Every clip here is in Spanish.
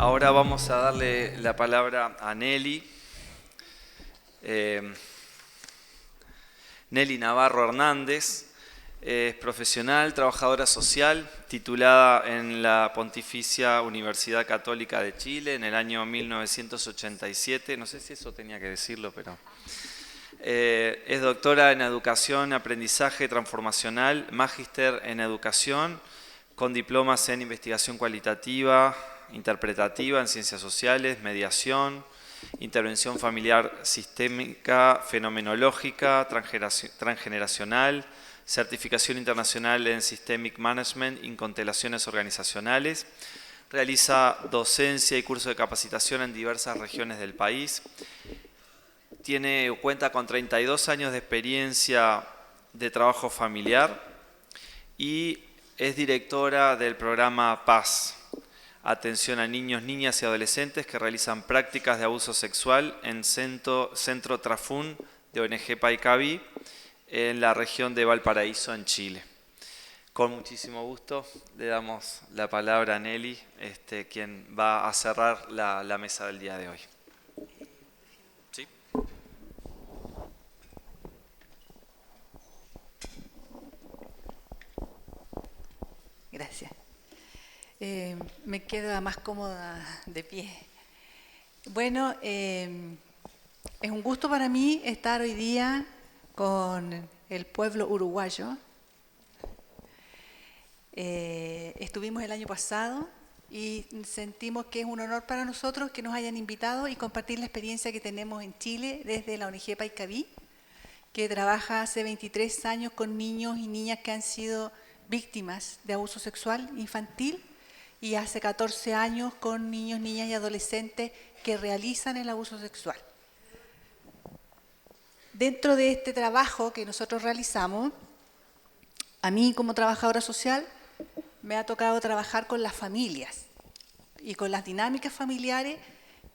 Ahora vamos a darle la palabra a Nelly. Nelly Navarro Hernández es profesional, trabajadora social, titulada en la Pontificia Universidad Católica de Chile en el año 1987. No sé si eso tenía que decirlo, pero... es doctora en Educación, Aprendizaje Transformacional, magíster en Educación, con diplomas en Investigación Cualitativa, Interpretativa en Ciencias Sociales, Mediación, Intervención Familiar Sistémica, Fenomenológica, Transgeneracional, Certificación Internacional en Systemic Management y Constelaciones Organizacionales. Realiza docencia y curso de capacitación en diversas regiones del país. Cuenta con 32 años de experiencia de trabajo familiar y es directora del programa PAS, Atención a Niños, Niñas y Adolescentes que realizan prácticas de abuso sexual en Centro Trafún de ONG Paicaví en la región de Valparaíso, en Chile. Con muchísimo gusto le damos la palabra a Nelly, quien va a cerrar la mesa del día de hoy. ¿Sí? Gracias. Me queda más cómoda de pie. Bueno, es un gusto para mí estar hoy día con el pueblo uruguayo. Estuvimos el año pasado y sentimos que es un honor para nosotros que nos hayan invitado y compartir la experiencia que tenemos en Chile desde la ONG Paicaví, que trabaja hace 23 años con niños y niñas que han sido víctimas de abuso sexual infantil y hace 14 años con niños, niñas y adolescentes que realizan el abuso sexual. Dentro de este trabajo que nosotros realizamos, a mí como trabajadora social me ha tocado trabajar con las familias y con las dinámicas familiares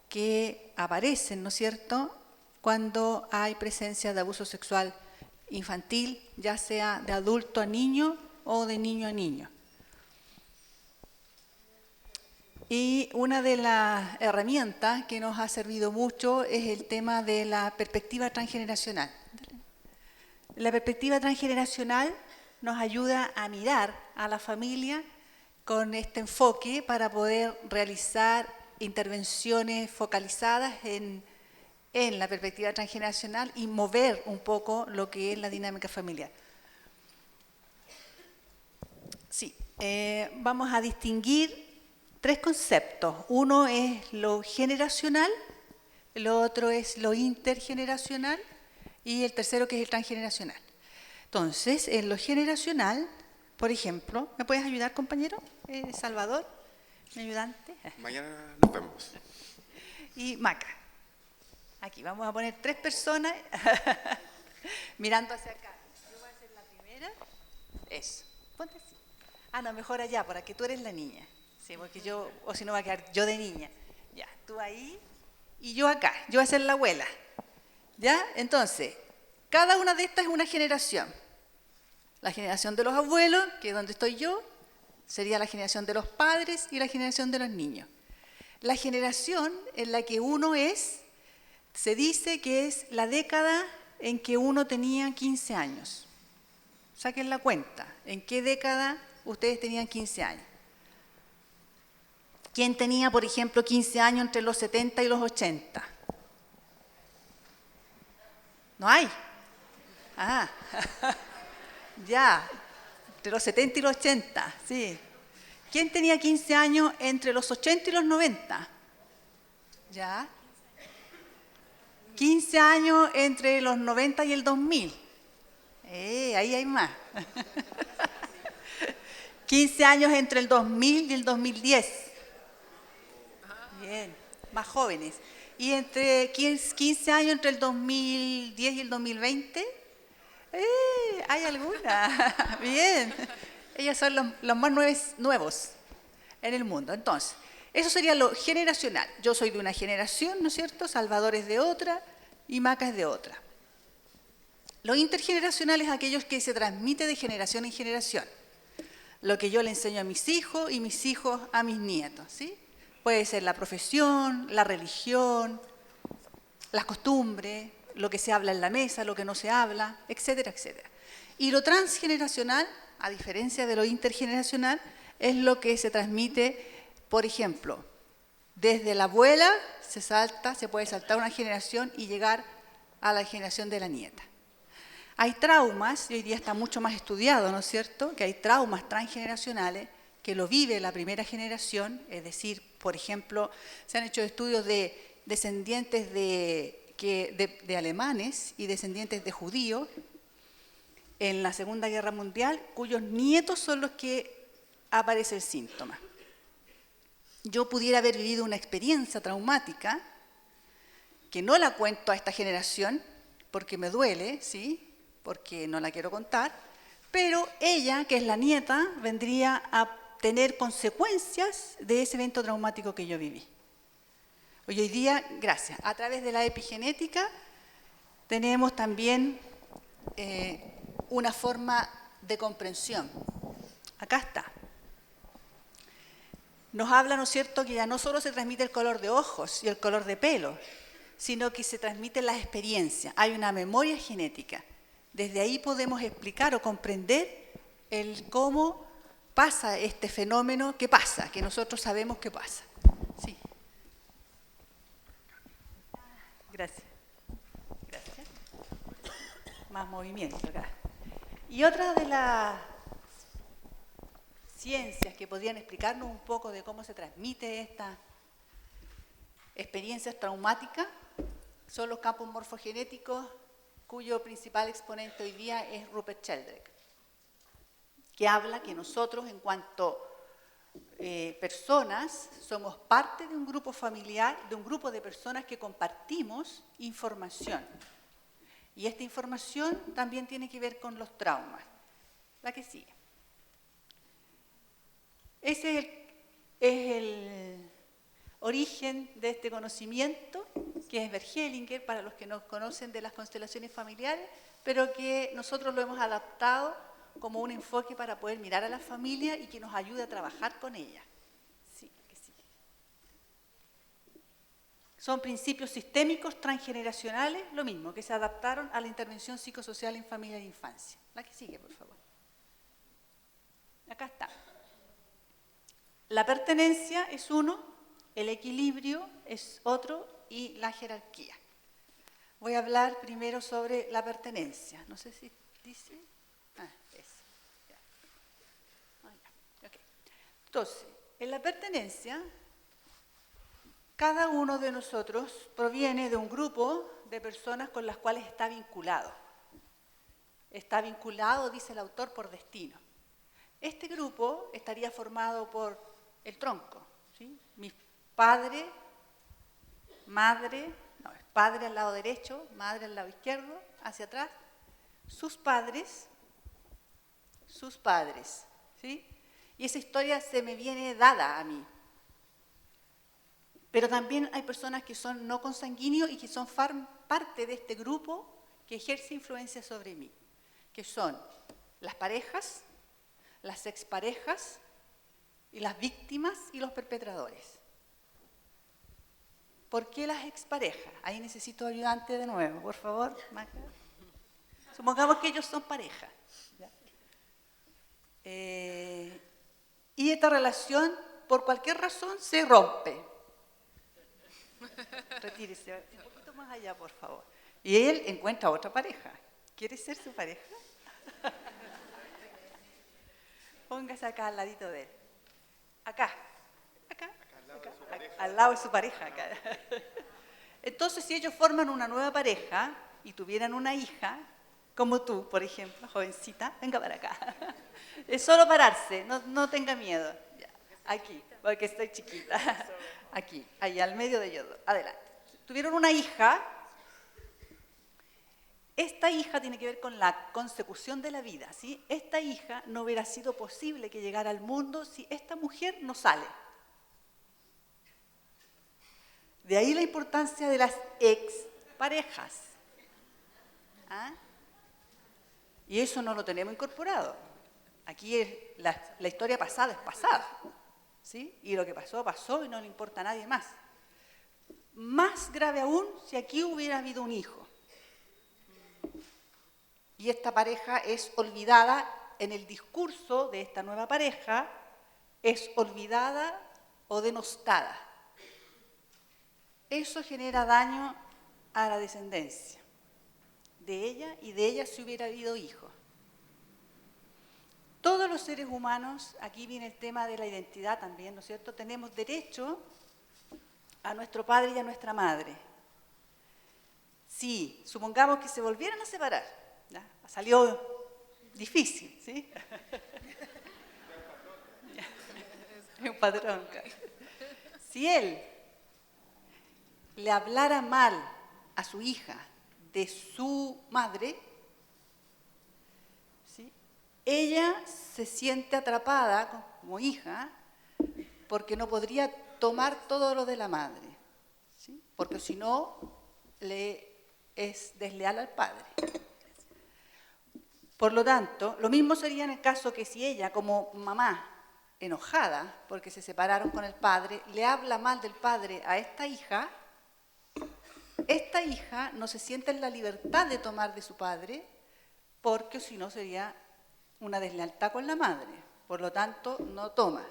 que aparecen, ¿no es cierto?, cuando hay presencia de abuso sexual infantil, ya sea de adulto a niño o de niño a niño. Y una de las herramientas que nos ha servido mucho es el tema de la perspectiva transgeneracional. La perspectiva transgeneracional nos ayuda a mirar a la familia con este enfoque para poder realizar intervenciones focalizadas en la perspectiva transgeneracional y mover un poco lo que es la dinámica familiar. Sí, vamos a distinguir tres conceptos. Uno es lo generacional, el otro es lo intergeneracional y el tercero que es el transgeneracional. Entonces, en lo generacional, por ejemplo, ¿me puedes ayudar, compañero? Salvador, mi ayudante. Mañana nos vemos. Y Maca. Aquí vamos a poner tres personas mirando hacia acá. Yo voy a ser la primera. Eso. Ponte así. Ah, no, mejor allá, para que tú eres la niña. Sí, porque yo, o si no va a quedar yo de niña. Ya, tú ahí y yo acá. Yo voy a ser la abuela. ¿Ya? Entonces, cada una de estas es una generación. La generación de los abuelos, que es donde estoy yo, sería la generación de los padres y la generación de los niños. La generación en la que uno es, se dice que es la década en que uno tenía 15 años. Saquen la cuenta. ¿En qué década ustedes tenían 15 años? ¿Quién tenía, por ejemplo, 15 años entre los 70 y los 80? ¿No hay? Ah, ya, entre los 70 y los 80, sí. ¿Quién tenía 15 años entre los 80 y los 90? Ya. 15 años entre los 90 y el 2000. Ahí hay más. 15 años entre el 2000 y el 2010. Bien, más jóvenes. ¿Y entre 15 años entre el 2010 y el 2020? Hay alguna. Bien. Ellos son los más nuevos en el mundo. Entonces, eso sería lo generacional. Yo soy de una generación, ¿no es cierto? Salvador es de otra y Maca es de otra. Lo intergeneracional es aquello que se transmite de generación en generación. Lo que yo le enseño a mis hijos y mis hijos a mis nietos, ¿sí? Puede ser la profesión, la religión, las costumbres, lo que se habla en la mesa, lo que no se habla, etcétera, etcétera. Y lo transgeneracional, a diferencia de lo intergeneracional, es lo que se transmite, por ejemplo, desde la abuela se puede saltar una generación y llegar a la generación de la nieta. Hay traumas, y hoy día está mucho más estudiado, ¿no es cierto?, que hay traumas transgeneracionales que lo vive la primera generación, es decir, por ejemplo, se han hecho estudios de descendientes de alemanes y descendientes de judíos en la Segunda Guerra Mundial, cuyos nietos son los que aparece el síntoma. Yo pudiera haber vivido una experiencia traumática, que no la cuento a esta generación, porque me duele, ¿sí?, porque no la quiero contar, pero ella, que es la nieta, vendría a tener consecuencias de ese evento traumático que yo viví. Hoy día, gracias, a través de la epigenética, tenemos también una forma de comprensión. Acá está. Nos habla, ¿no es cierto?, que ya no solo se transmite el color de ojos y el color de pelo, sino que se transmiten las experiencias. Hay una memoria genética. Desde ahí podemos explicar o comprender el cómo pasa este fenómeno que pasa, que nosotros sabemos que pasa. Sí. Gracias. Gracias. Más movimiento acá. Y otra de las ciencias que podrían explicarnos un poco de cómo se transmite esta experiencias traumáticas son los campos morfogenéticos, cuyo principal exponente hoy día es Rupert Sheldrake, que habla que nosotros, en cuanto personas, somos parte de un grupo familiar, de un grupo de personas que compartimos información. Y esta información también tiene que ver con los traumas. La que sigue. Ese es el origen de este conocimiento, que es Bert Hellinger, para los que no conocen de las constelaciones familiares, pero que nosotros lo hemos adaptado como un enfoque para poder mirar a la familia y que nos ayude a trabajar con ella. Sí, que sí. Son principios sistémicos transgeneracionales, lo mismo, que se adaptaron a la intervención psicosocial en familia e infancia. La que sigue, por favor. Acá está. La pertenencia es uno, el equilibrio es otro y la jerarquía. Voy a hablar primero sobre la pertenencia. No sé si dice... eso. Ya. Ya. Okay. Entonces, en la pertenencia, cada uno de nosotros proviene de un grupo de personas con las cuales está vinculado. Está vinculado, dice el autor, por destino. Este grupo estaría formado por el tronco, ¿sí? Mi padre, madre, no, padre al lado derecho, madre al lado izquierdo, hacia atrás, sus padres, ¿sí? Y esa historia se me viene dada a mí. Pero también hay personas que son no consanguíneos y que son parte de este grupo que ejerce influencia sobre mí, que son las parejas, las exparejas, y las víctimas y los perpetradores. ¿Por qué las exparejas? Ahí necesito ayudante de nuevo, por favor. Supongamos que ellos son pareja. Y esta relación, por cualquier razón, se rompe. Retírese un poquito más allá, por favor. Y él encuentra otra pareja. ¿Quiere ser su pareja? Póngase acá al ladito de él. Acá, al lado de su pareja. Acá. Entonces, si ellos forman una nueva pareja y tuvieran una hija, como tú, por ejemplo, jovencita, venga para acá. Es solo pararse, no tenga miedo. Ya. Aquí, porque estoy chiquita. Aquí, ahí, al medio de ellos dos. Adelante. Tuvieron una hija. Esta hija tiene que ver con la consecución de la vida, ¿sí? Esta hija no hubiera sido posible que llegara al mundo si esta mujer no sale. De ahí la importancia de las exparejas. ¿Ah? Y eso no lo tenemos incorporado. Aquí la historia pasada es pasada. ¿sí? Y lo que pasó, pasó y no le importa a nadie más. Más grave aún si aquí hubiera habido un hijo. Y esta pareja es olvidada en el discurso de esta nueva pareja, es olvidada o denostada. Eso genera daño a la descendencia de ella y de ella si hubiera habido hijos. Todos los seres humanos, aquí viene el tema de la identidad también, ¿no es cierto? Tenemos derecho a nuestro padre y a nuestra madre. Si, supongamos que se volvieran a separar, ¿ya? Salió difícil, ¿sí? Es un patrón. Si él le hablara mal a su hija de su madre, ¿sí? Ella se siente atrapada como hija porque no podría tomar todo lo de la madre, ¿sí? Porque si no, le es desleal al padre. Por lo tanto, lo mismo sería en el caso que si ella, como mamá, enojada porque se separaron con el padre, le habla mal del padre a esta hija no se siente en la libertad de tomar de su padre, porque si no sería una deslealtad con la madre. Por lo tanto, no toma.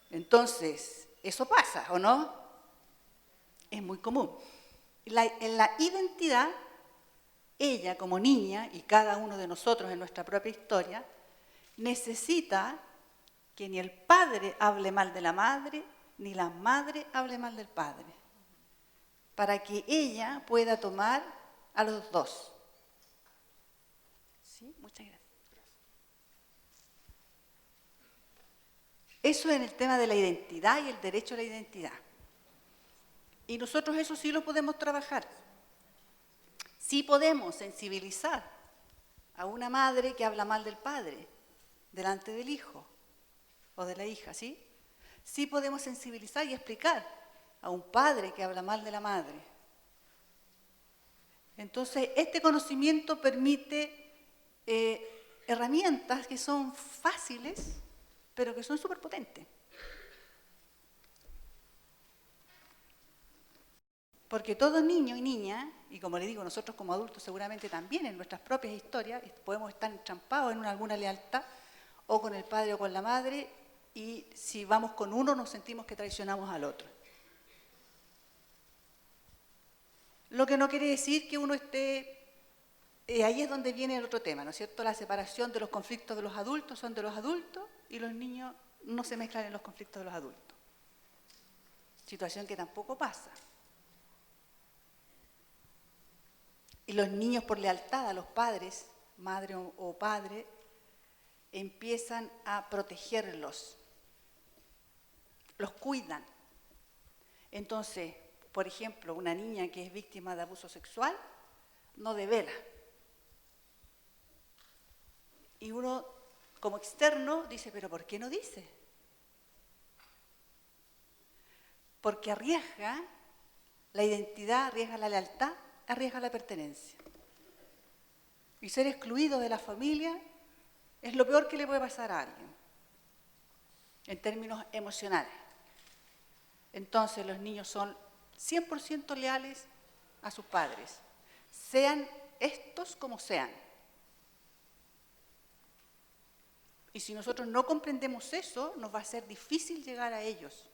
Entonces, eso pasa, ¿o no? Es muy común. En la identidad, ella como niña, y cada uno de nosotros en nuestra propia historia, necesita que ni el padre hable mal de la madre, ni la madre hable mal del padre, para que ella pueda tomar a los dos. ¿Sí? Muchas gracias. Eso en el tema de la identidad y el derecho a la identidad. Y nosotros eso sí lo podemos trabajar. Sí podemos sensibilizar a una madre que habla mal del padre delante del hijo o de la hija, ¿sí? Sí podemos sensibilizar y explicar a un padre que habla mal de la madre. Entonces, este conocimiento permite herramientas que son fáciles, pero que son súper potentes. Porque todo niño y niña, y como le digo, nosotros como adultos seguramente también en nuestras propias historias, podemos estar entrampados en alguna lealtad, o con el padre o con la madre, y si vamos con uno nos sentimos que traicionamos al otro. Lo que no quiere decir que uno esté... ahí es donde viene el otro tema, ¿no es cierto? La separación de los conflictos de los adultos son de los adultos y los niños no se mezclan en los conflictos de los adultos. Situación que tampoco pasa. Y los niños por lealtad a los padres, madre o padre, empiezan a protegerlos, los cuidan. Entonces, por ejemplo, una niña que es víctima de abuso sexual no devela. Y uno, como externo, dice, ¿pero por qué no dice? Porque arriesga la identidad, arriesga la lealtad, arriesga la pertenencia. Y ser excluido de la familia es lo peor que le puede pasar a alguien, en términos emocionales. Entonces los niños son 100% leales a sus padres, sean estos como sean. Y si nosotros no comprendemos eso, nos va a ser difícil llegar a ellos,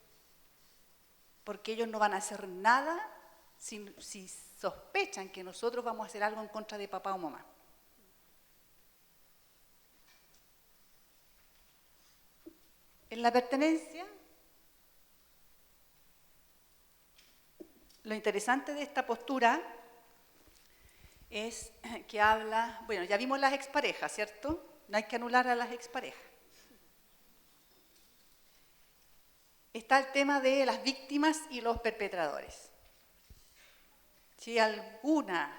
porque ellos no van a hacer nada si sospechan que nosotros vamos a hacer algo en contra de papá o mamá. En la pertenencia, lo interesante de esta postura es que habla, bueno, ya vimos las exparejas, ¿cierto? No hay que anular a las exparejas. Está el tema de las víctimas y los perpetradores. Si alguna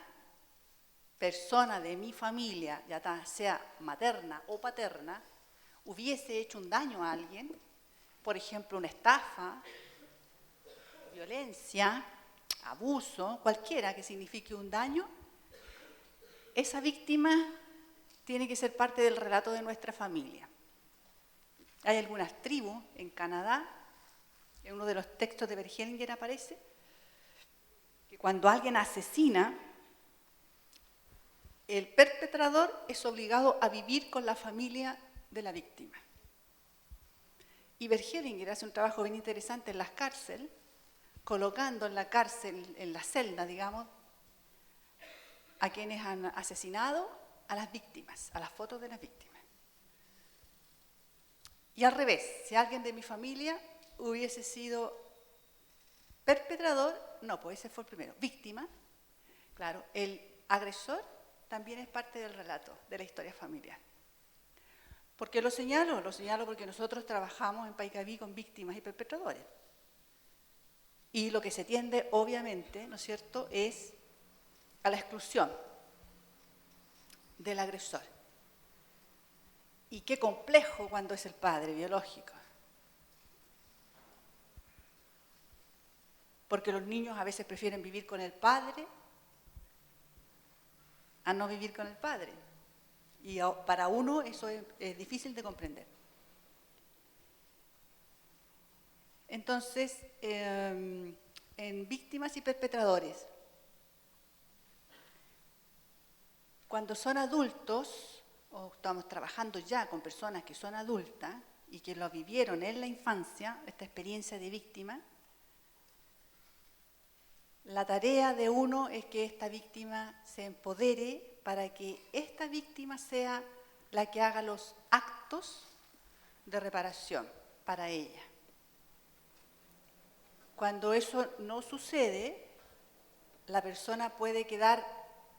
persona de mi familia, ya sea materna o paterna, hubiese hecho un daño a alguien, por ejemplo, una estafa, violencia, abuso, cualquiera que signifique un daño, esa víctima tiene que ser parte del relato de nuestra familia. Hay algunas tribus en Canadá, en uno de los textos de Bergelinger aparece, que cuando alguien asesina, el perpetrador es obligado a vivir con la familia de la víctima. Y Bergelinger hace un trabajo bien interesante en las cárceles, colocando en la cárcel, en la celda, digamos, a quienes han asesinado a las víctimas, a las fotos de las víctimas. Y al revés, si alguien de mi familia hubiese sido perpetrador, no, pues ese fue el primero, víctima, claro, el agresor también es parte del relato, de la historia familiar. ¿Por qué lo señalo? Lo señalo porque nosotros trabajamos en Paicaví con víctimas y perpetradores. Y lo que se tiende, obviamente, ¿no es cierto?, es a la exclusión del agresor. Y qué complejo cuando es el padre biológico. Porque los niños a veces prefieren vivir con el padre a no vivir con el padre. Y para uno eso es difícil de comprender. Entonces, en víctimas y perpetradores, cuando son adultos, o estamos trabajando ya con personas que son adultas y que lo vivieron en la infancia, esta experiencia de víctima, la tarea de uno es que esta víctima se empodere para que esta víctima sea la que haga los actos de reparación para ella. Cuando eso no sucede, la persona puede quedar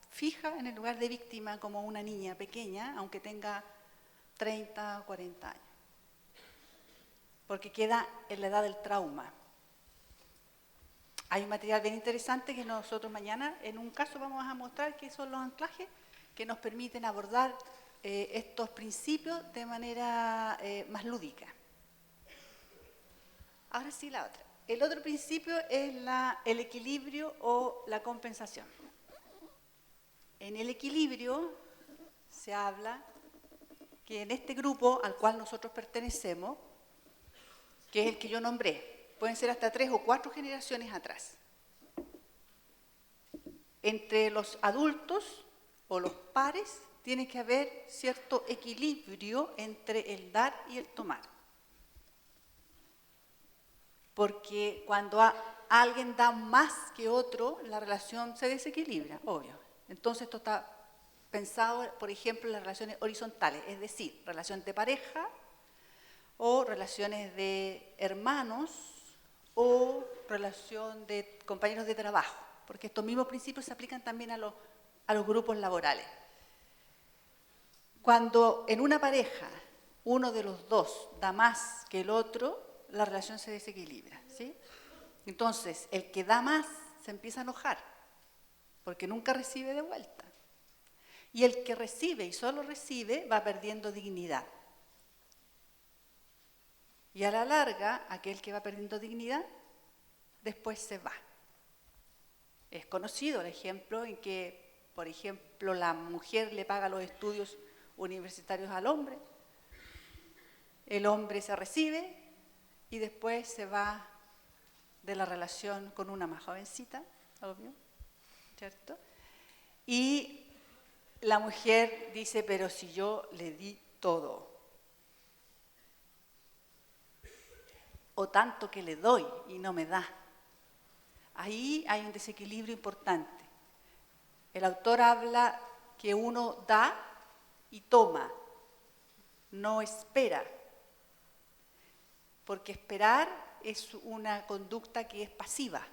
fija en el lugar de víctima como una niña pequeña, aunque tenga 30 o 40 años, porque queda en la edad del trauma. Hay un material bien interesante que nosotros mañana, en un caso, vamos a mostrar que son los anclajes que nos permiten abordar estos principios de manera más lúdica. Ahora sí la otra. El otro principio es el equilibrio o la compensación. En el equilibrio se habla que en este grupo al cual nosotros pertenecemos, que es el que yo nombré, pueden ser hasta 3 o 4 generaciones atrás. Entre los adultos o los pares tiene que haber cierto equilibrio entre el dar y el tomar. Porque cuando alguien da más que otro, la relación se desequilibra, obvio. Entonces esto está pensado, por ejemplo, en las relaciones horizontales, es decir, relación de pareja o relaciones de hermanos o relación de compañeros de trabajo, porque estos mismos principios se aplican también a los grupos laborales. Cuando en una pareja uno de los dos da más que el otro, la relación se desequilibra, ¿sí? Entonces, el que da más se empieza a enojar, porque nunca recibe de vuelta. Y el que recibe y solo recibe va perdiendo dignidad. Y a la larga, aquel que va perdiendo dignidad, después se va. Es conocido el ejemplo en que, por ejemplo, la mujer le paga los estudios universitarios al hombre, el hombre se recibe y después se va de la relación con una más jovencita, obvio, ¿cierto? Y la mujer dice, pero si yo le di todo, o tanto que le doy y no me da. Ahí hay un desequilibrio importante. El autor habla que uno da y toma, no espera, porque esperar es una conducta que es pasiva.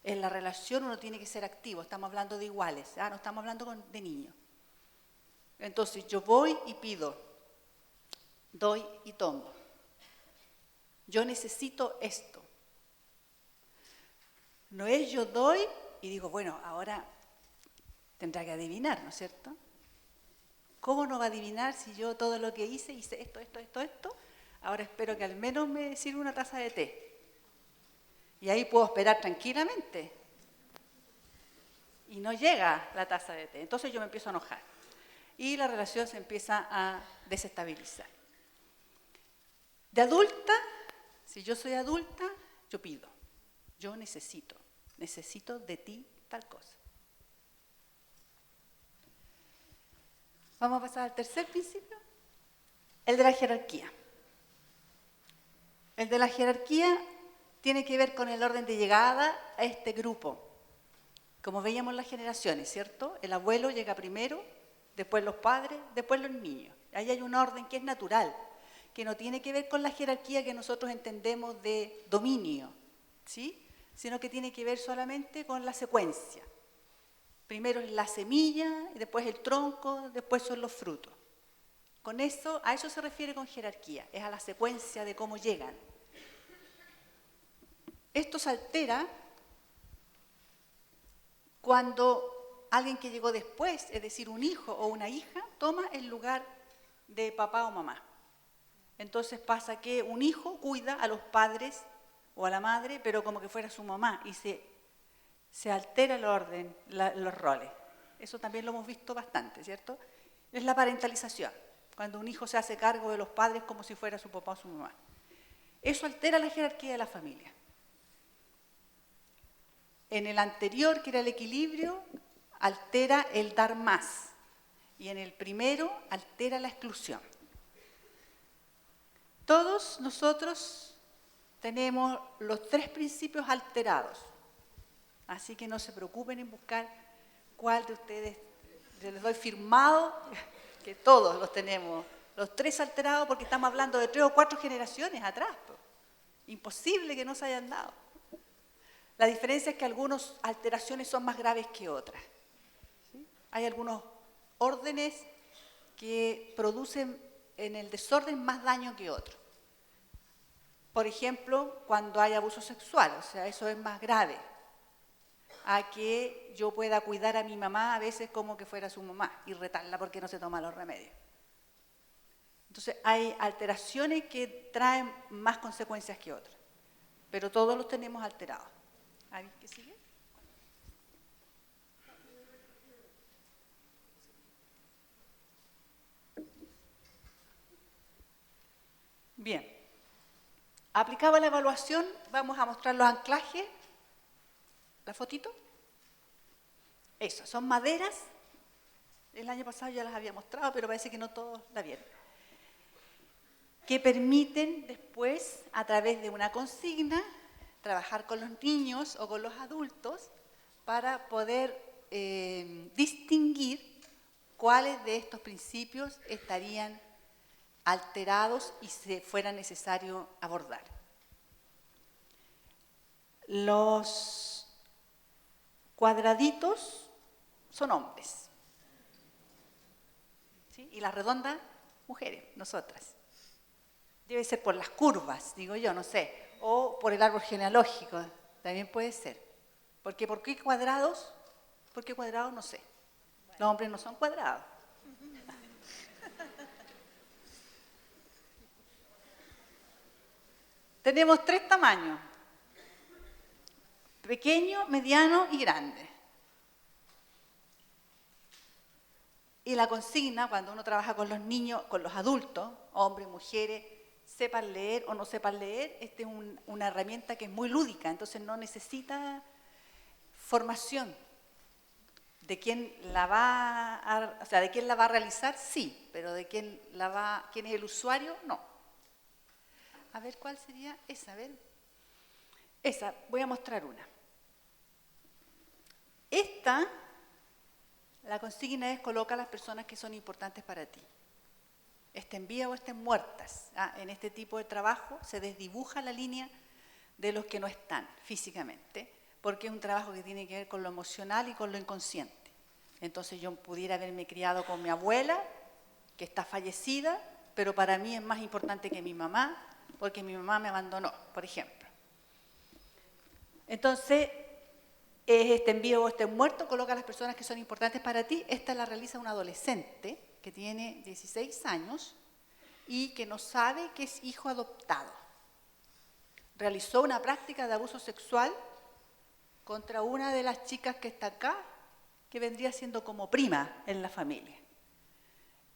En la relación uno tiene que ser activo, estamos hablando de iguales, no estamos hablando de niños. Entonces yo voy y pido, doy y tomo. Yo necesito esto. No es yo doy y digo, bueno, ahora tendrá que adivinar, ¿no es cierto? ¿Cómo no va a adivinar si yo todo lo que hice esto? Ahora espero que al menos me sirva una taza de té. Y ahí puedo esperar tranquilamente. Y no llega la taza de té. Entonces yo me empiezo a enojar. Y la relación se empieza a desestabilizar. De adulta, si yo soy adulta, yo pido, yo necesito de ti tal cosa. Vamos a pasar al tercer principio, el de la jerarquía. El de la jerarquía tiene que ver con el orden de llegada a este grupo. Como veíamos en las generaciones, ¿cierto? El abuelo llega primero, después los padres, después los niños. Ahí hay un orden que es natural, que no tiene que ver con la jerarquía que nosotros entendemos de dominio, ¿sí? Sino que tiene que ver solamente con la secuencia. Primero es la semilla, después el tronco, después son los frutos. Con eso, a eso se refiere con jerarquía, es a la secuencia de cómo llegan. Esto se altera cuando alguien que llegó después, es decir, un hijo o una hija, toma el lugar de papá o mamá. Entonces pasa que un hijo cuida a los padres o a la madre, pero como que fuera su mamá, y se altera el orden, los roles. Eso también lo hemos visto bastante, ¿cierto? Es la parentalización, cuando un hijo se hace cargo de los padres como si fuera su papá o su mamá. Eso altera la jerarquía de la familia. En el anterior, que era el equilibrio, altera el dar más. Y en el primero, altera la exclusión. Todos nosotros tenemos los tres principios alterados. Así que no se preocupen en buscar cuál de ustedes, yo les doy firmado que todos los tenemos, los tres alterados, porque estamos hablando de 3 o 4 generaciones atrás. Imposible que no se hayan dado. La diferencia es que algunas alteraciones son más graves que otras. ¿Sí? Hay algunos órdenes que producen en el desorden más daño que otros. Por ejemplo, cuando hay abuso sexual, o sea, eso es más grave a que yo pueda cuidar a mi mamá a veces como que fuera su mamá y retarla porque no se toma los remedios. Entonces, hay alteraciones que traen más consecuencias que otras, pero todos los tenemos alterados. ¿Alguien que sigue? Bien. Aplicado a la evaluación, vamos a mostrar los anclajes. ¿La fotito? Eso, son maderas. El año pasado ya las había mostrado, pero parece que no todos la vieron. Que permiten después, a través de una consigna, trabajar con los niños o con los adultos para poder distinguir cuáles de estos principios estarían alterados y se fuera necesario abordar. Los cuadraditos son hombres, ¿sí? Y las redondas, mujeres, nosotras. Debe ser por las curvas, digo yo, no sé, o por el árbol genealógico, también puede ser. Porque ¿por qué cuadrados? ¿Por qué cuadrados? No sé. Los hombres no son cuadrados. Tenemos 3 tamaños: pequeño, mediano y grande. Y la consigna, cuando uno trabaja con los niños, con los adultos, hombres, mujeres, sepan leer o no sepan leer, esta es una herramienta que es muy lúdica, entonces no necesita formación. ¿De quién la va a realizar? Sí, pero de quién es el usuario, no. A ver, ¿cuál sería esa? A ver. Esa, voy a mostrar una. Esta, la consigna es: coloca a las personas que son importantes para ti. Estén vivas o estén muertas. En este tipo de trabajo se desdibuja la línea de los que no están físicamente, porque es un trabajo que tiene que ver con lo emocional y con lo inconsciente. Entonces yo pudiera haberme criado con mi abuela, que está fallecida, pero para mí es más importante que mi mamá, porque mi mamá me abandonó, por ejemplo. Entonces, estén vivos o estén muertos, coloca a las personas que son importantes para ti. Esta la realiza un adolescente que tiene 16 años y que no sabe que es hijo adoptado. Realizó una práctica de abuso sexual contra una de las chicas que está acá, que vendría siendo como prima en la familia.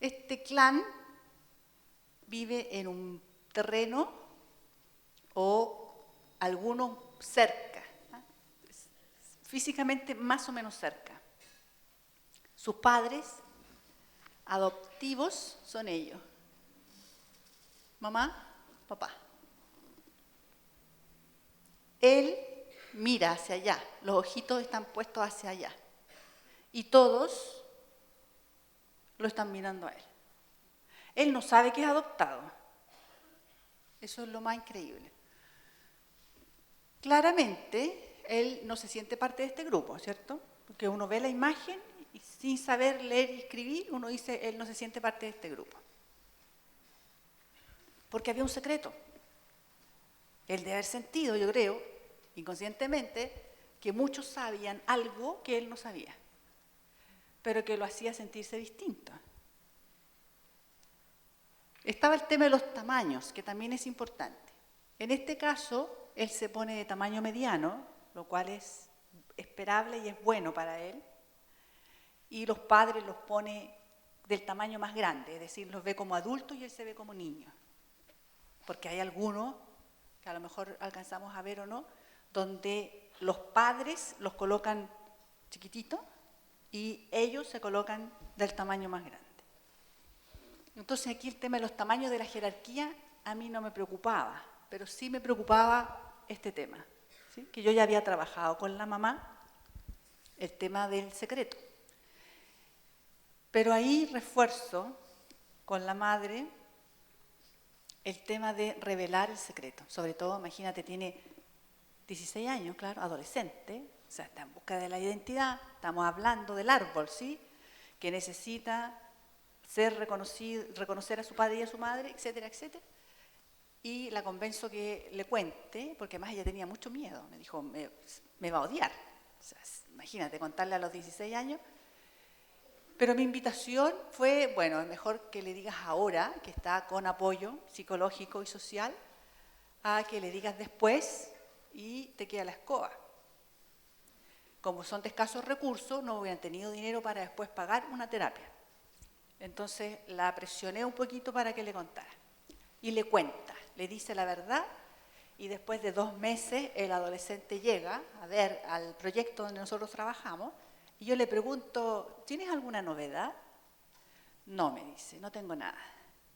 Este clan vive en un terreno o algunos cerca, físicamente más o menos cerca. Sus padres adoptivos son ellos, mamá, papá. Él mira hacia allá, los ojitos están puestos hacia allá y todos lo están mirando a él. Él no sabe que es adoptado. Eso es lo más increíble. Claramente, él no se siente parte de este grupo, ¿cierto? Porque uno ve la imagen y sin saber leer y escribir, uno dice, él no se siente parte de este grupo. Porque había un secreto. Él debe haber sentido, yo creo, inconscientemente, que muchos sabían algo que él no sabía, pero que lo hacía sentirse distinto. Estaba el tema de los tamaños, que también es importante. En este caso, él se pone de tamaño mediano, lo cual es esperable y es bueno para él, y los padres los pone del tamaño más grande, es decir, los ve como adultos y él se ve como niño. Porque hay algunos, que a lo mejor alcanzamos a ver o no, donde los padres los colocan chiquititos y ellos se colocan del tamaño más grande. Entonces aquí el tema de los tamaños de la jerarquía a mí no me preocupaba, pero sí me preocupaba este tema, ¿sí? Que yo ya había trabajado con la mamá el tema del secreto. Pero ahí refuerzo con la madre el tema de revelar el secreto. Sobre todo, imagínate, tiene 16 años, claro, adolescente, o sea, está en busca de la identidad, estamos hablando del árbol, ¿sí? Que necesita ser reconocido, reconocer a su padre y a su madre, etcétera, etcétera. Y la convenzo que le cuente, porque además ella tenía mucho miedo, me dijo, me va a odiar. O sea, imagínate, contarle a los 16 años. Pero mi invitación fue, bueno, es mejor que le digas ahora, que está con apoyo psicológico y social, a que le digas después y te queda la escoba. Como son de escasos recursos, no hubieran tenido dinero para después pagar una terapia. Entonces la presioné un poquito para que le contara. Y le cuenta, le dice la verdad, y después de 2 meses el adolescente llega a ver al proyecto donde nosotros trabajamos, y yo le pregunto, ¿tienes alguna novedad? No, me dice, no tengo nada.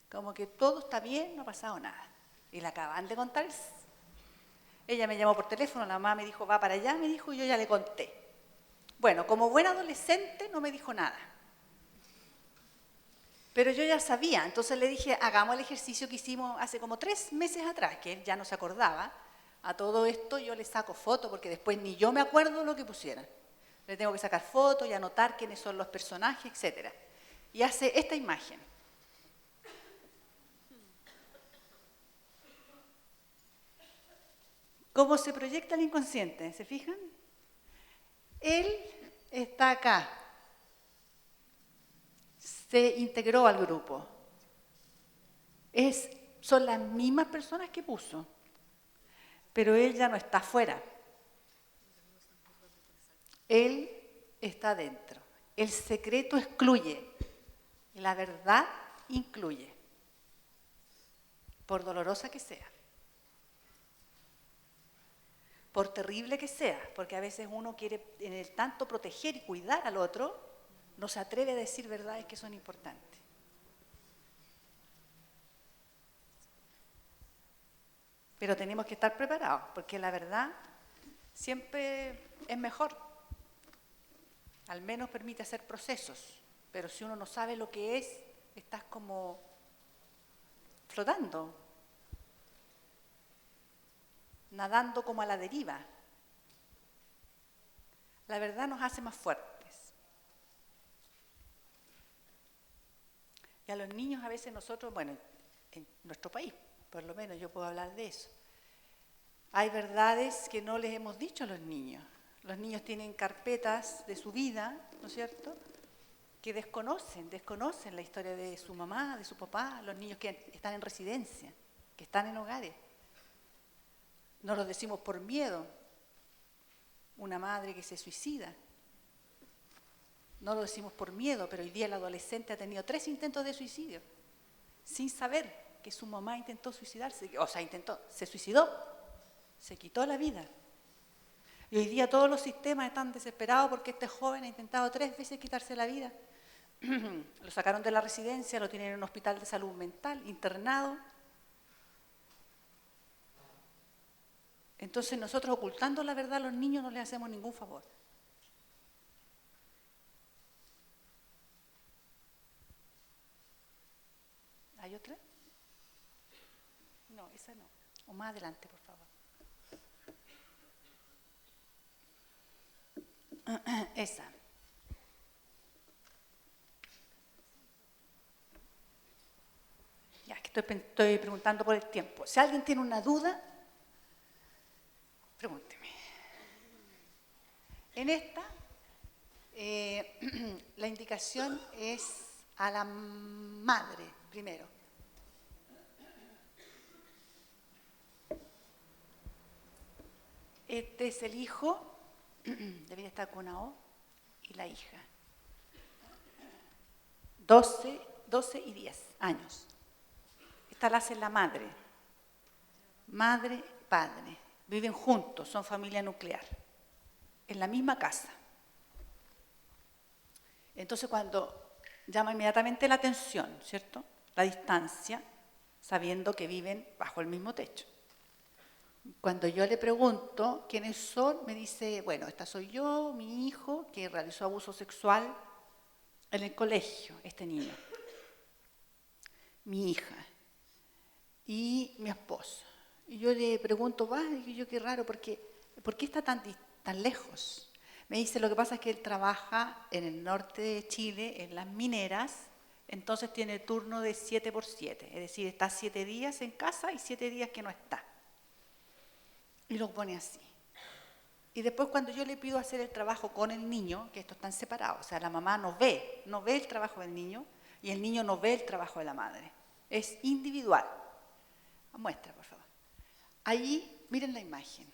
Como que todo está bien, no ha pasado nada. Y le acaban de contar. Ella me llamó por teléfono, la mamá me dijo, va para allá, me dijo, y yo ya le conté. Bueno, como buen adolescente no me dijo nada. Pero yo ya sabía, entonces le dije, hagamos el ejercicio que hicimos hace como 3 meses atrás, que él ya no se acordaba. A todo esto yo le saco fotos, porque después ni yo me acuerdo lo que pusieran. Le tengo que sacar fotos y anotar quiénes son los personajes, etc. Y hace esta imagen. ¿Cómo se proyecta el inconsciente? ¿Se fijan? Él está acá. Se integró al grupo. Son las mismas personas que puso. Pero él ya no está afuera. Él está dentro. El secreto excluye. La verdad incluye. Por dolorosa que sea. Por terrible que sea. Porque a veces uno quiere en el tanto proteger y cuidar al otro, no se atreve a decir verdades que son importantes. Pero tenemos que estar preparados, porque la verdad siempre es mejor. Al menos permite hacer procesos, pero si uno no sabe lo que es, estás como flotando, nadando como a la deriva. La verdad nos hace más fuertes. Y a los niños a veces nosotros, bueno, en nuestro país, por lo menos yo puedo hablar de eso, hay verdades que no les hemos dicho a los niños. Los niños tienen carpetas de su vida, ¿no es cierto?, que desconocen la historia de su mamá, de su papá, los niños que están en residencia, que están en hogares. No los decimos por miedo. Una madre que se suicida. No lo decimos por miedo, pero hoy día el adolescente ha tenido 3 intentos de suicidio, sin saber. que su mamá intentó suicidarse, o sea, se suicidó, se quitó la vida. Y hoy día todos los sistemas están desesperados porque este joven ha intentado 3 veces quitarse la vida. Lo sacaron de la residencia, lo tienen en un hospital de salud mental, internado. Entonces nosotros ocultando la verdad a los niños no les hacemos ningún favor. ¿Hay otra? No, esa no. O más adelante, por favor. Esa. Ya, que estoy preguntando por el tiempo. Si alguien tiene una duda, pregúnteme. En esta, la indicación es a la madre, primero. Este es el hijo, debería estar con una O, y la hija. 12 y 10 años. Esta la hace la madre. Madre, padre. Viven juntos, son familia nuclear. En la misma casa. Entonces cuando llama inmediatamente la atención, ¿cierto? La distancia, sabiendo que viven bajo el mismo techo. Cuando yo le pregunto quiénes son, me dice, bueno, esta soy yo, mi hijo, que realizó abuso sexual en el colegio, este niño. Mi hija y mi esposo. Y yo le pregunto, y yo qué raro, ¿por qué está tan lejos? Me dice, lo que pasa es que él trabaja en el norte de Chile, en las mineras, entonces tiene turno de 7x7, es decir, está 7 días en casa y 7 días que no está. Y lo pone así. Y después cuando yo le pido hacer el trabajo con el niño, que estos están separados, o sea, la mamá no ve el trabajo del niño y el niño no ve el trabajo de la madre. Es individual. Muestra, por favor. Allí, miren la imagen.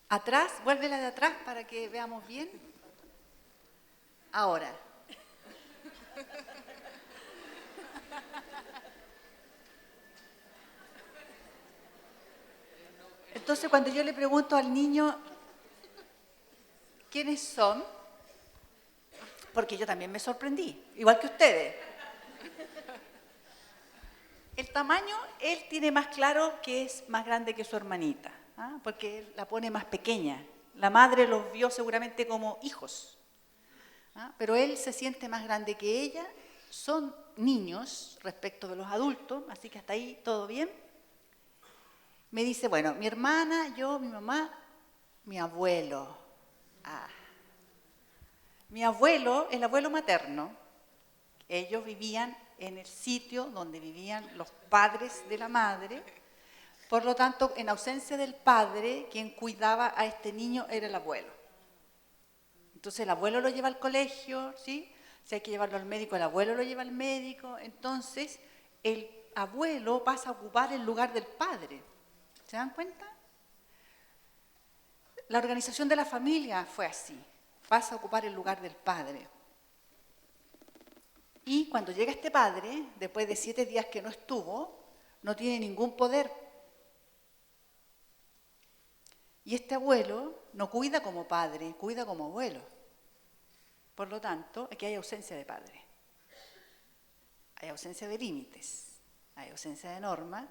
Atrás, vuélvela de atrás para que veamos bien. Ahora. Entonces, cuando yo le pregunto al niño quiénes son, porque yo también me sorprendí, igual que ustedes. El tamaño, él tiene más claro que es más grande que su hermanita, porque él la pone más pequeña. La madre los vio seguramente como hijos, pero él se siente más grande que ella. Son niños respecto de los adultos, así que hasta ahí todo bien. Me dice, bueno, mi hermana, yo, mi mamá, mi abuelo. Mi abuelo, el abuelo materno, ellos vivían en el sitio donde vivían los padres de la madre. Por lo tanto, en ausencia del padre, quien cuidaba a este niño era el abuelo. Entonces el abuelo lo lleva al colegio, ¿sí? Si hay que llevarlo al médico, el abuelo lo lleva al médico. Entonces el abuelo pasa a ocupar el lugar del padre. ¿Se dan cuenta? La organización de la familia fue así. Pasa a ocupar el lugar del padre. Y cuando llega este padre, después de 7 días que no estuvo, no tiene ningún poder. Y este abuelo no cuida como padre, cuida como abuelo. Por lo tanto, aquí hay ausencia de padre. Hay ausencia de límites, hay ausencia de normas,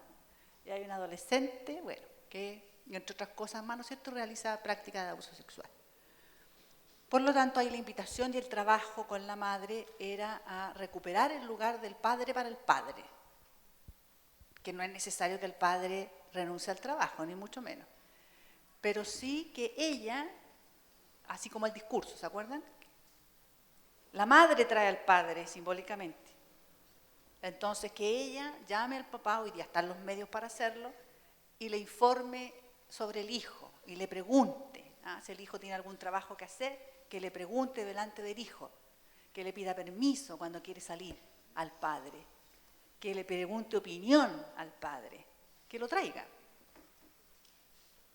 y hay un adolescente, bueno, que, entre otras cosas más, ¿no es cierto?, realiza prácticas de abuso sexual. Por lo tanto, ahí la invitación y el trabajo con la madre era a recuperar el lugar del padre para el padre, que no es necesario que el padre renuncie al trabajo, ni mucho menos. Pero sí que ella, así como el discurso, ¿se acuerdan? La madre trae al padre simbólicamente. Entonces, que ella llame al papá, hoy día están los medios para hacerlo, y le informe sobre el hijo, y le pregunte, si el hijo tiene algún trabajo que hacer, que le pregunte delante del hijo, que le pida permiso cuando quiere salir al padre, que le pregunte opinión al padre, que lo traiga.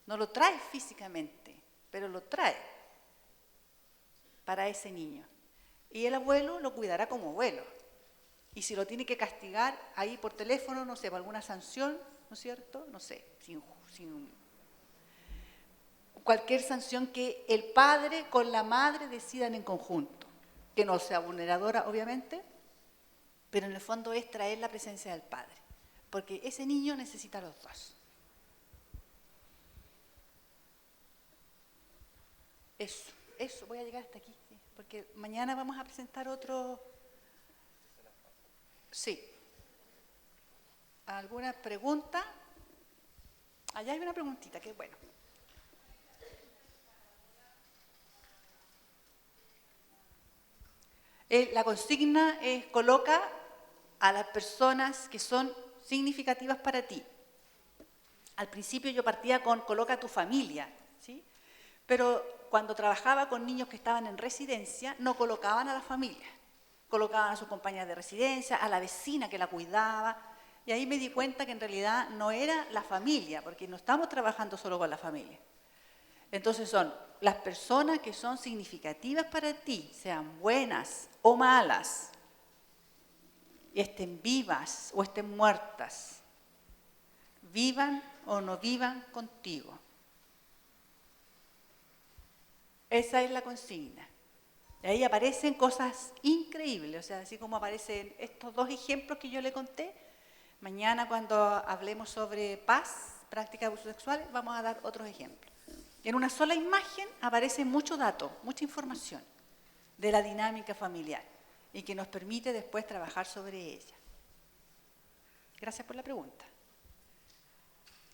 No lo trae físicamente, pero lo trae para ese niño. Y el abuelo lo cuidará como abuelo. Y si lo tiene que castigar ahí por teléfono, no sé, por alguna sanción, ¿no es cierto? No sé, cualquier sanción que el padre con la madre decidan en conjunto, que no sea vulneradora, obviamente, pero en el fondo es traer la presencia del padre, porque ese niño necesita a los dos. Eso, voy a llegar hasta aquí, sí, porque mañana vamos a presentar otro. Sí. ¿Alguna pregunta? Allá hay una preguntita, que bueno. La consigna coloca a las personas que son significativas para ti. Al principio yo partía con coloca a tu familia, ¿sí? Pero cuando trabajaba con niños que estaban en residencia, no colocaban a la familia. Colocaban a sus compañeras de residencia, a la vecina que la cuidaba, y ahí me di cuenta que en realidad no era la familia, porque no estamos trabajando solo con la familia. Entonces son las personas que son significativas para ti, sean buenas o malas, y estén vivas o estén muertas, vivan o no vivan contigo. Esa es la consigna. Y ahí aparecen cosas increíbles, o sea, así como aparecen estos dos ejemplos que yo le conté. Mañana cuando hablemos sobre paz, prácticas de abusos sexuales, vamos a dar otros ejemplos. En una sola imagen aparece mucho dato, mucha información de la dinámica familiar y que nos permite después trabajar sobre ella. Gracias por la pregunta.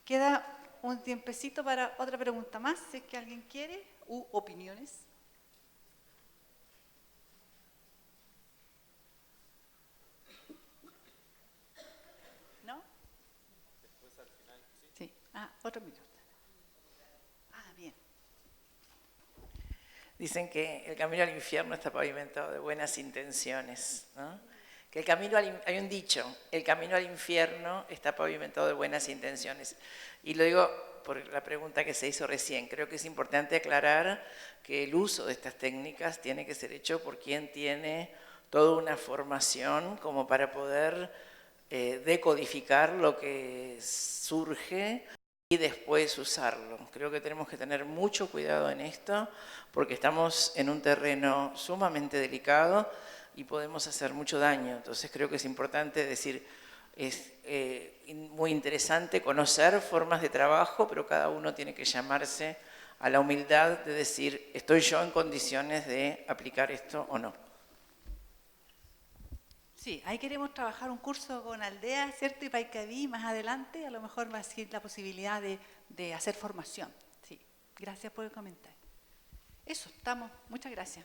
Queda un tiempecito para otra pregunta más, si es que alguien quiere, u opiniones. ¿No? Después al final, sí. Sí. Otro minuto. Bien. Dicen que el camino al infierno está pavimentado de buenas intenciones, ¿no? Que el camino hay un dicho, el camino al infierno está pavimentado de buenas intenciones. Y lo digo por la pregunta que se hizo recién. Creo que es importante aclarar que el uso de estas técnicas tiene que ser hecho por quien tiene toda una formación como para poder decodificar lo que surge y después usarlo. Creo que tenemos que tener mucho cuidado en esto porque estamos en un terreno sumamente delicado y podemos hacer mucho daño. Entonces creo que es importante decir, es muy interesante conocer formas de trabajo, pero cada uno tiene que llamarse a la humildad de decir, ¿estoy yo en condiciones de aplicar esto o no? Sí, ahí queremos trabajar un curso con Aldea, ¿cierto? Y Paicaví más adelante, a lo mejor va a ser la posibilidad de hacer formación. Sí, gracias por el comentario. Eso, estamos. Muchas gracias.